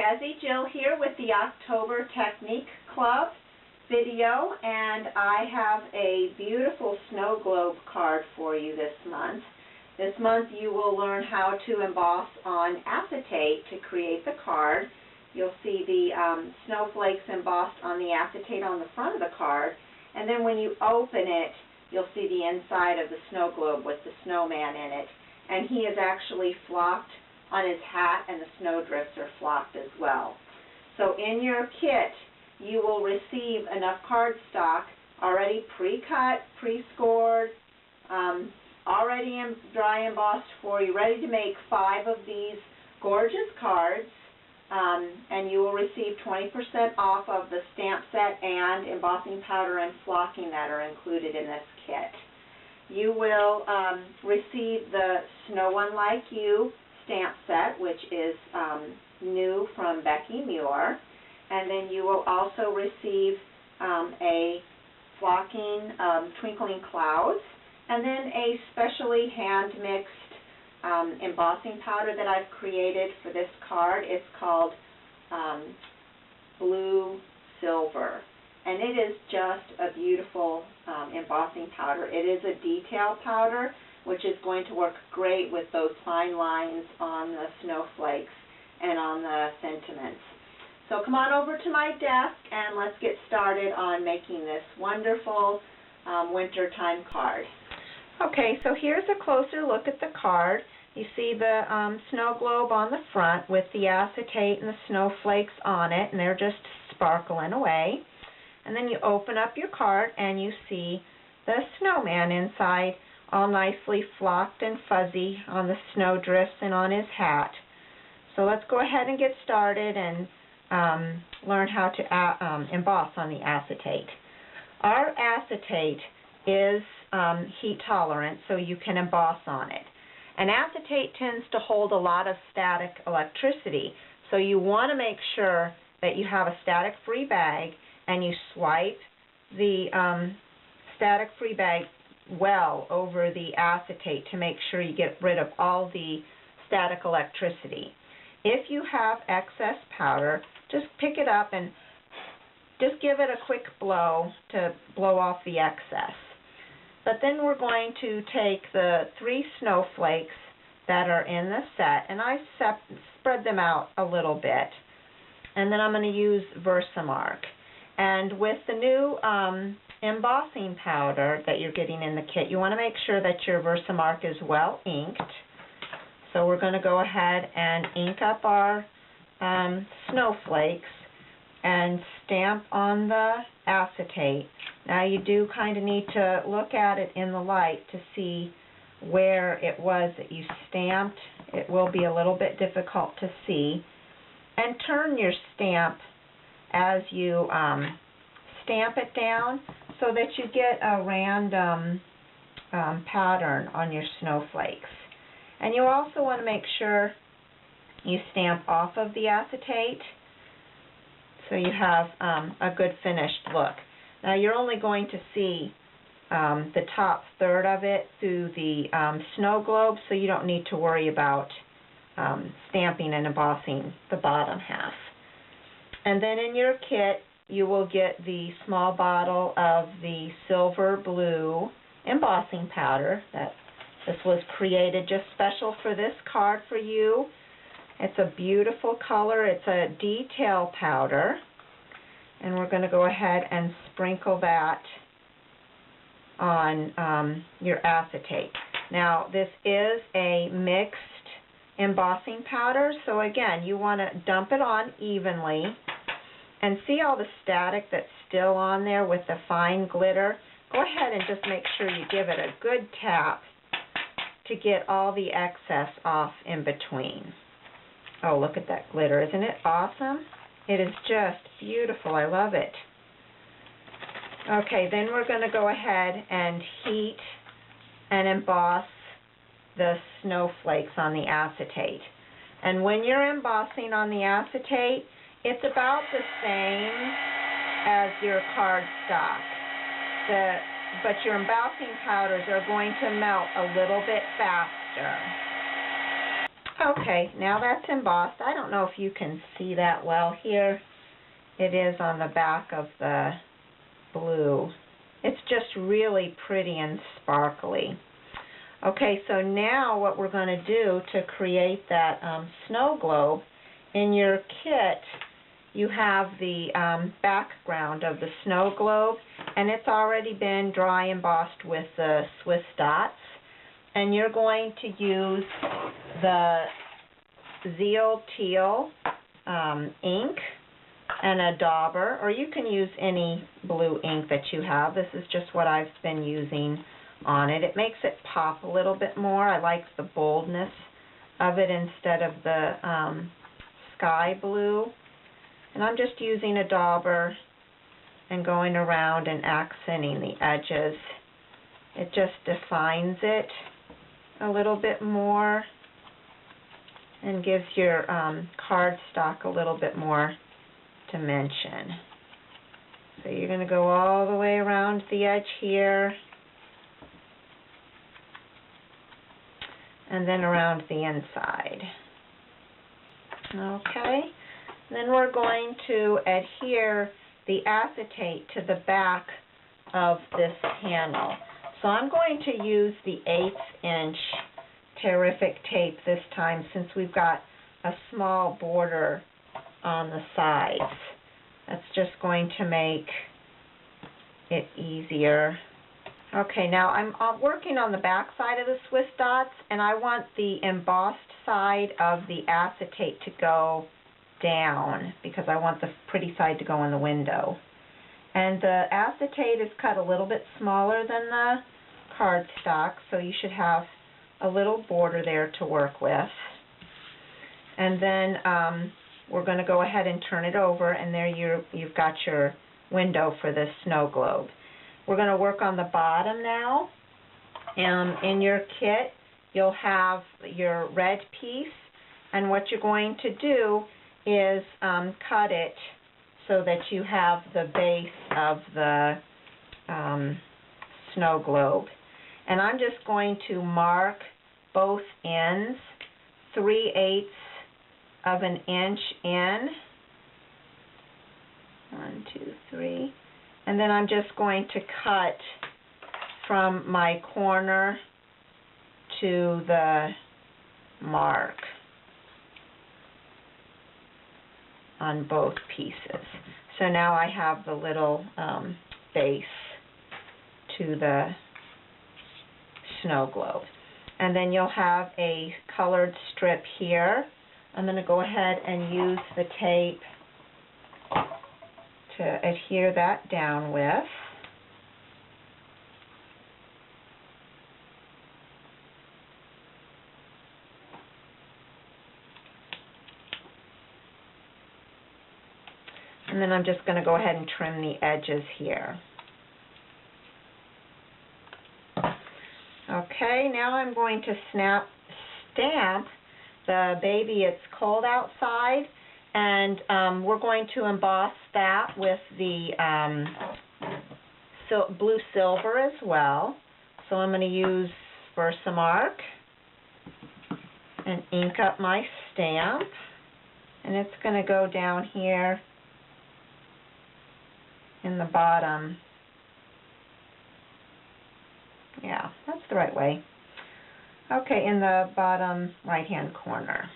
Jazzy Jill here with the October Technique Club video, and I have a beautiful snow globe card for you this month. This month you will learn how to emboss on acetate to create the card. You'll see the snowflakes embossed on the acetate on the front of the card, and then when you open it, you'll see the inside of the snow globe with the snowman in it. And he is actually flocked on his hat, and the snowdrifts are flocked as well. So in your kit, you will receive enough cardstock already pre-cut, pre-scored, already dry embossed for you, ready to make 5 of these gorgeous cards, and you will receive 20% off of the stamp set and embossing powder and flocking that are included in this kit. You will receive the Snow One Like You stamp set, which is new from Beccy Muir, and then you will also receive a flocking twinkling clouds, and then a specially hand-mixed embossing powder that I've created for this card. It's called Blue Silver, and it is just a beautiful embossing powder. It is a detail powder, which is going to work great with those fine lines on the snowflakes and on the sentiments. So come on over to my desk and let's get started on making this wonderful wintertime card. Okay, so here's a closer look at the card. You see the snow globe on the front with the acetate and the snowflakes on it, and they're just sparkling away. And then you open up your card and you see the snowman inside, all nicely flocked and fuzzy on the snowdrifts and on his hat. So let's go ahead and get started and learn how to emboss on the acetate. Our acetate is heat tolerant, so you can emboss on it. And acetate tends to hold a lot of static electricity, so you want to make sure that you have a static-free bag and you swipe the static-free bag well over the acetate to make sure you get rid of all the static electricity. If you have excess powder, just pick it up and just give it a quick blow to blow off the excess. But then we're going to take the 3 snowflakes that are in the set, and I spread them out a little bit, and then I'm going to use Versamark. And with the new embossing powder that you're getting in the kit, you want to make sure that your Versamark is well inked. So we're going to go ahead and ink up our snowflakes and stamp on the acetate. Now you do kind of need to look at it in the light to see where it was that you stamped. It will be a little bit difficult to see. And turn your stamp as you stamp it down so that you get a random pattern on your snowflakes. And you also want to make sure you stamp off of the acetate so you have a good finished look. Now you're only going to see the top third of it through the snow globe, so you don't need to worry about stamping and embossing the bottom half. And then in your kit, you will get the small bottle of the silver blue embossing powder. This was created just special for this card for you. It's a beautiful color. It's a detail powder. And we're going to go ahead and sprinkle that on your acetate. Now, this is a mixed embossing powder, so again, you want to dump it on evenly. And see all the static that's still on there with the fine glitter? Go ahead and just make sure you give it a good tap to get all the excess off in between. Oh, look at that glitter. Isn't it awesome? It is just beautiful. I love it. Okay, then we're going to go ahead and heat and emboss the snowflakes on the acetate. And when you're embossing on the acetate, it's about the same as your cardstock, but your embossing powders are going to melt a little bit faster. Okay, now that's embossed. I don't know if you can see that well here. It is on the back of the blue. It's just really pretty and sparkly. Okay, so now what we're going to do to create that snow globe, in your kit you have the background of the snow globe, and it's already been dry embossed with the Swiss dots. And you're going to use the Zeal Teal ink and a dauber, or you can use any blue ink that you have. This is just what I've been using on it. It makes it pop a little bit more. I like the boldness of it instead of the sky blue. And I'm just using a dauber and going around and accenting the edges. It just defines it a little bit more and gives your cardstock a little bit more dimension. So you're going to go all the way around the edge here and then around the inside. Okay, then we're going to adhere the acetate to the back of this panel. So I'm going to use the 1/8" Terrific tape this time, since we've got a small border on the sides. That's just going to make it easier. Okay, now I'm working on the back side of the Swiss dots, and I want the embossed side of the acetate to go down because I want the pretty side to go in the window. And the acetate is cut a little bit smaller than the cardstock, so you should have a little border there to work with. And then we're going to go ahead and turn it over, and there you've got your window for this snow globe. We're going to work on the bottom now. In your kit, you'll have your red piece, and what you're going to do is cut it so that you have the base of the snow globe. And I'm just going to mark both ends 3/8 of an inch in. 1, 2, 3. And then I'm just going to cut from my corner to the mark on both pieces. So now I have the little base to the snow globe. And then you'll have a colored strip here. I'm going to go ahead and use the tape to adhere that down with. And then I'm just going to go ahead and trim the edges here. Okay, now I'm going to stamp the baby. It's cold outside, and we're going to emboss that with the blue silver as well. So I'm going to use Versamark and ink up my stamp, and it's going to go down here in the bottom. Yeah, that's the right way. Okay, in the bottom right-hand corner.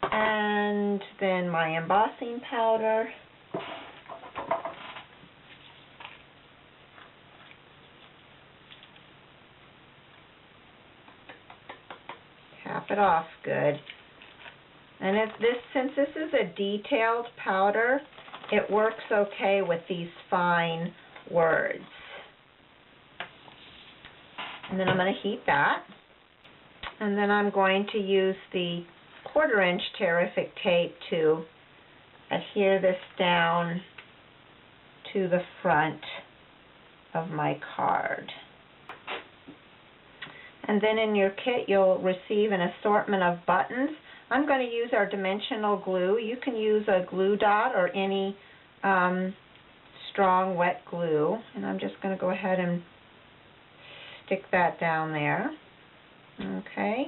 And then my embossing powder. Tap it off good. And since this is a detailed powder, it works okay with these fine words. And then I'm going to heat that. And then I'm going to use the 1/4" Terrific tape to adhere this down to the front of my card. And then in your kit you'll receive an assortment of buttons. I'm going to use our dimensional glue. You can use a glue dot or any strong wet glue. And I'm just going to go ahead and stick that down there. Okay.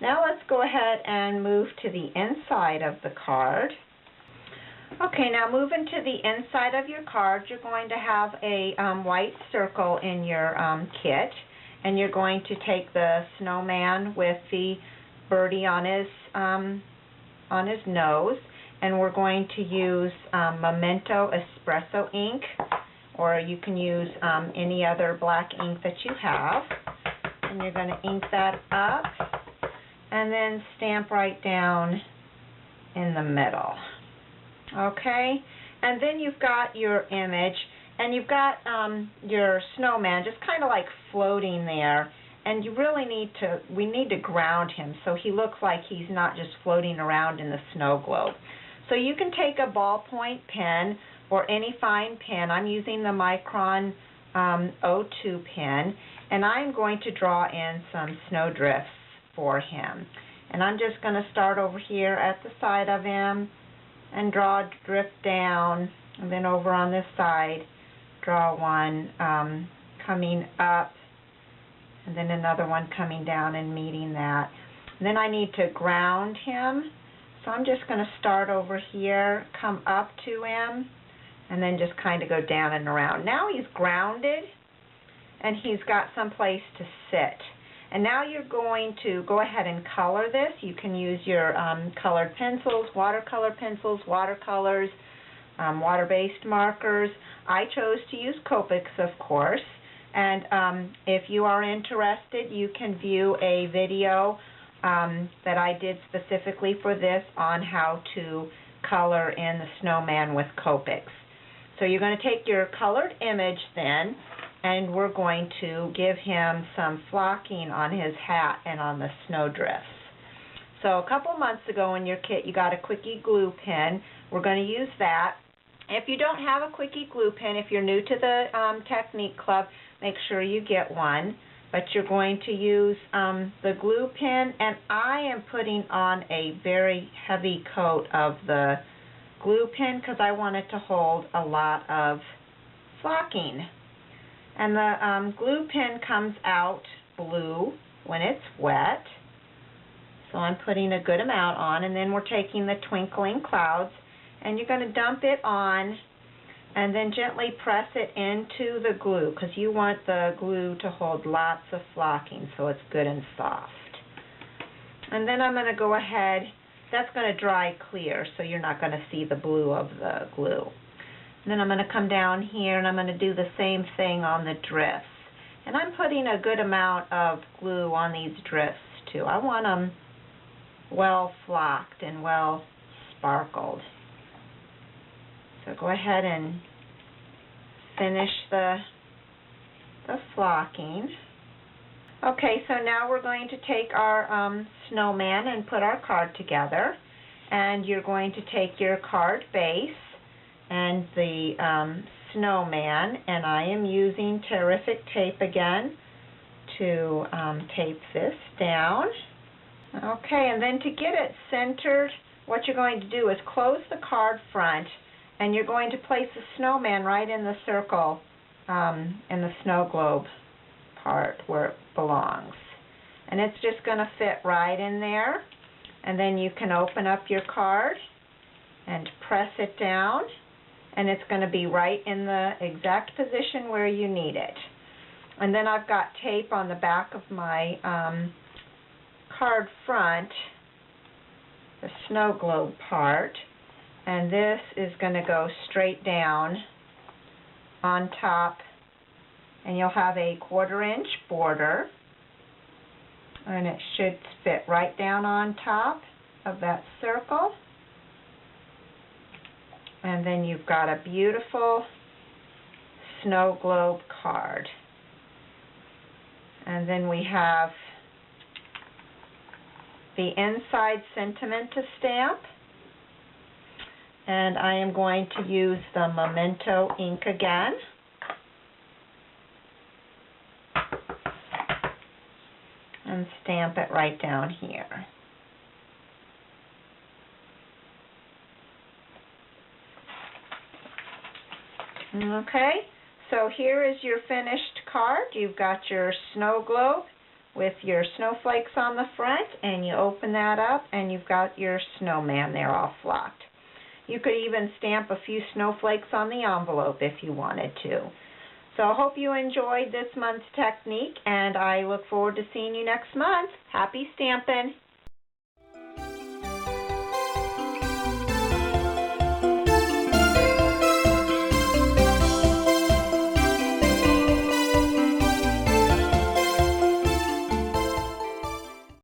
Now let's go ahead and move to the inside of the card. Okay, now moving to the inside of your card, you're going to have a white circle in your kit, and you're going to take the snowman with the birdie on his nose, and we're going to use Memento Espresso ink, or you can use any other black ink that you have. And you're going to ink that up and then stamp right down in the middle. Okay, and then you've got your image, and you've got your snowman just kind of like floating there, and you really we need to ground him so he looks like he's not just floating around in the snow globe. So you can take a ballpoint pen or any fine pen. I'm using the Micron 02 pen, and I'm going to draw in some snow drifts for him. And I'm just going to start over here at the side of him and draw a drift down, and then over on this side draw one coming up, and then another one coming down and meeting that. And then I need to ground him, so I'm just going to start over here, come up to him, and then just kind of go down and around. Now he's grounded, and he's got some place to sit. And now you're going to go ahead and color this. You can use your colored pencils, watercolor pencils, watercolors, water-based markers. I chose to use Copics, of course. And if you are interested, you can view a video that I did specifically for this on how to color in the snowman with Copics. So you're going to take your colored image then, and we're going to give him some flocking on his hat and on the snow drifts. So a couple months ago in your kit you got a quickie glue pen. We're going to use that. If you don't have a quickie glue pen, if you're new to the Technique Club, make sure you get one. But you're going to use the glue pen, and I am putting on a very heavy coat of the glue pen because I want it to hold a lot of flocking. And the glue pen comes out blue when it's wet. So I'm putting a good amount on, and then we're taking the twinkling clouds, and you're going to dump it on and then gently press it into the glue because you want the glue to hold lots of flocking so it's good and soft. And then I'm going to go ahead, that's going to dry clear so you're not going to see the blue of the glue. And then I'm going to come down here and I'm going to do the same thing on the drifts. And I'm putting a good amount of glue on these drifts too. I want them well flocked and well sparkled. So go ahead and finish the flocking. Okay, so now we're going to take our snowman and put our card together. And you're going to take your card base and the snowman, and I am using Terrific Tape again to tape this down. Okay, and then to get it centered, what you're going to do is close the card front, and you're going to place the snowman right in the circle in the snow globe part where it belongs. And it's just going to fit right in there. And then you can open up your card and press it down, and it's going to be right in the exact position where you need it. And then I've got tape on the back of my card front, the snow globe part, and this is going to go straight down on top, and you'll have a 1/4 inch border, and it should fit right down on top of that circle. And then you've got a beautiful snow globe card. And then we have the inside sentiment to stamp. And I am going to use the Memento ink again. And stamp it right down here. Okay, so here is your finished card. You've got your snow globe with your snowflakes on the front, and you open that up and you've got your snowman there all flocked. You could even stamp a few snowflakes on the envelope if you wanted to. So I hope you enjoyed this month's technique, and I look forward to seeing you next month. Happy stamping!